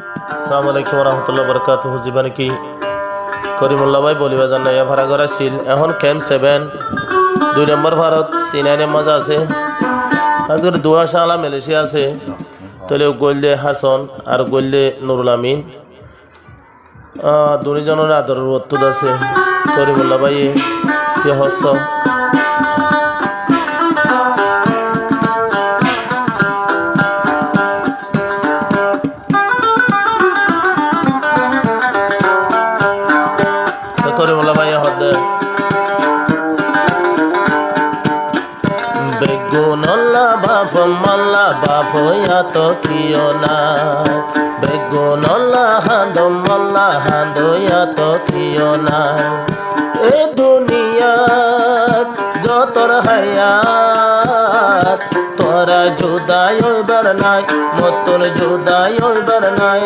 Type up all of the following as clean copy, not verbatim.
আসসালামু আলাইকুম রহমতুল্লাহ বরকাতুহ। জীবনে কি করিমুল্লাহ ভাই বলিবা জানা ইয়া ভাড়া করা ছিল এখন ক্যাম্প 7 2 নম্বর ভারত সিনাইনে মজা আছে আজকের দুয়াশালা মালয়েশিয়া আছে তাহলে গোল্ডে হাসন আর গোল্ডে নুরুল আমিন দুজনের আদরের অত্যুদ আছে করিমুল্লাহ ভাই কি হস করিমুল্লাহ ভাই হদে বেগুনল্লা বাপ মাল্লা বাপ এত কিয় না বেগুনল্লা হাঁদ মাল্লা হাঁদ এত কিয় না এ দুনিয়াত যতর হায়াত তোরা জুদাই হইবার নাই মতন জুদাই হইবার নাই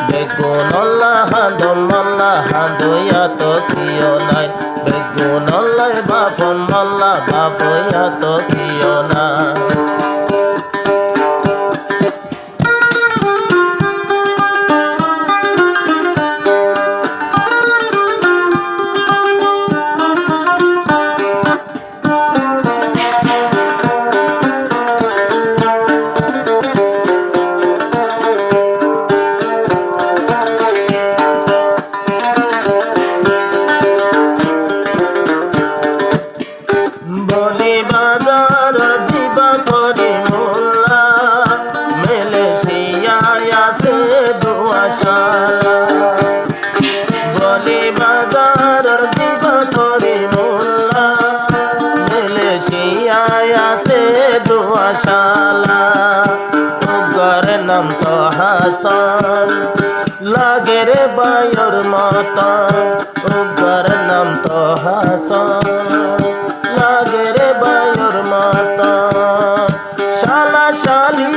বেগুনল্লা হাঁদ মাল্লা হাঁদ এত কিয় নাই বেগুনল্লাই বাপ মাল্লা বাপ এত কিয় না বলি বাজার দিবা করি মোল্লা মালয়েশিয়ায় আছে দুয়াশালা বলি বাজার দিবা করি মোল্লা মালয়েশিয়ায় আছে দুয়াশালা উগর নাম তো হাসান লাগে রে বায়র মাতা উগর নাম তো হাসান লাগে রে বায়র মাতা শালা শালি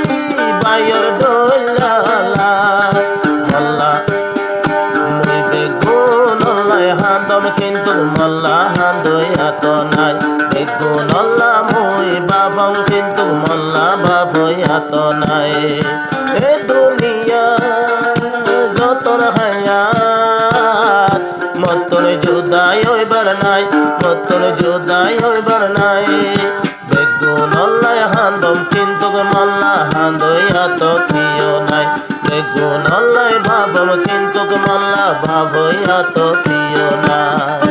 বায়র ডোলালা মাল্লা মুই বেগুনল্লাই হাঁদম কিন্তু মাল্লা হাঁদ এত নাই বেগুনল্লা মুই বাবম কিন্তু মাল্লা বাব এত নাই এ দুনিয়া যতর হায়াত মতর জুদাই হইবার নাই মতর জুদাই হইবার নাই বেগুনল্লাই হাঁদম কিন্তু মাল্লা হাঁদ এত কিয় নাই বেগুনল্লাই ভাবম কিন্তু মাল্লা ভাব এত কিয় নাই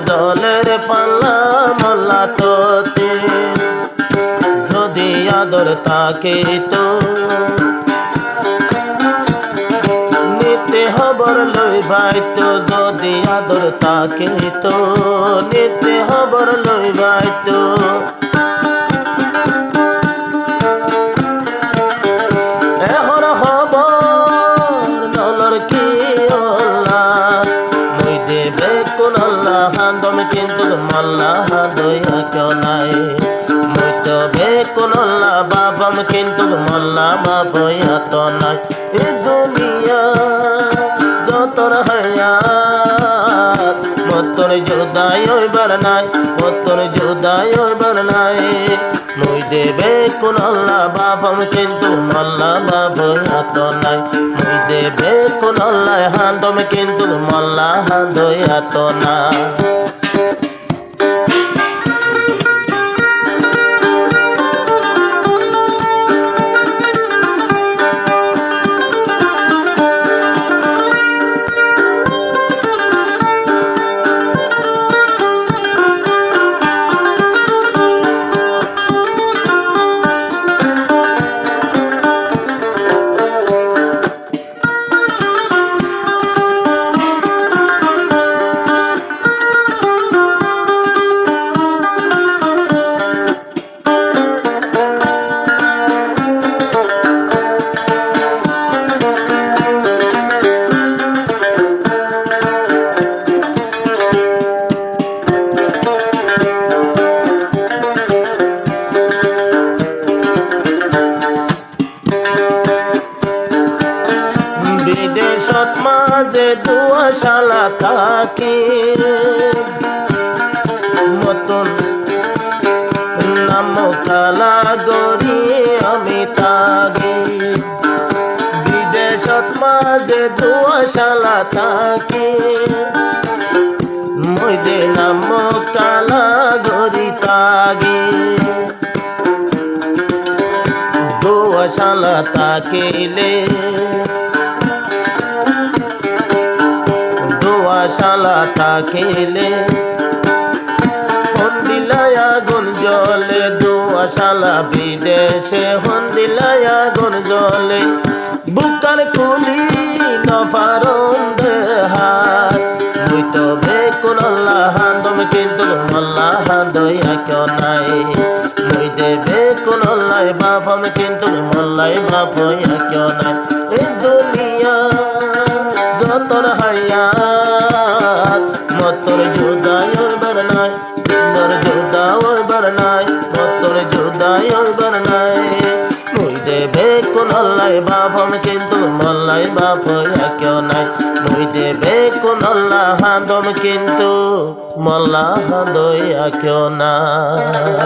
জলের পাল্লা মোল্লা তোতে যদি আদর তাকে তো নিতে হবর লই ভাই তো যদি আদর তাকে তো নিতে হবর লই ভাই তো এখন হবর নলর কি মুই দেবে কোনল্লা হাঁদম কিন্তু মাল্লা হাঁদ কেউ নাই মুই তো বেকুনল্লা বাবম কিন্তু মাল্লা বাব এত নাই এ দুনিয়া যতর হায়াত মতর জুদাই হইবার নাই মতর জুদাই হইবার নাই মুই দেবে কোনল্লা বাবম কিন্তু মাল্লা বাব এত নাই মুই দেবে কোনল্লা হাঁদম কিন্তু মাল্লা হাঁদ এত না থাকি মতন নাম কালা গরি আমি থাকি বিদেশত মাঝে দুয়াশালা থাকি মইদে নাম কালা গরি থাকি দুয়াশালা থাকিলে দুয়াশালা থাকিলে হন্দিলায়া গুন জলে দুয়াশালা বিদেশে হন্দিলায়া গুন জলে বুকার কুলি নফারম দেহাত মুই তো বেকুন আল্লাহ হান্দম কিন্তু আল্লাহ হান্দইয়া কেউ নাই মুই দে বেকুন আল্লাহ বাপম কিন্তু মল্লাই বাপ হইয়া কেউ নাই এ দুনিয়া যতর হায়াত মতর জুদাই হইবার নাই তোর জুদা হইবার নাই মতর জুদাই হইবার নাই মুই দেবে কোন আল্লাহ বাপম কিন্তু মল্লাই বাপ হইয়া কেউ নাই মুই দেবে কোন আল্লাহ হাদম কিন্তু মল্লা হাদইয়া কেউ নাই।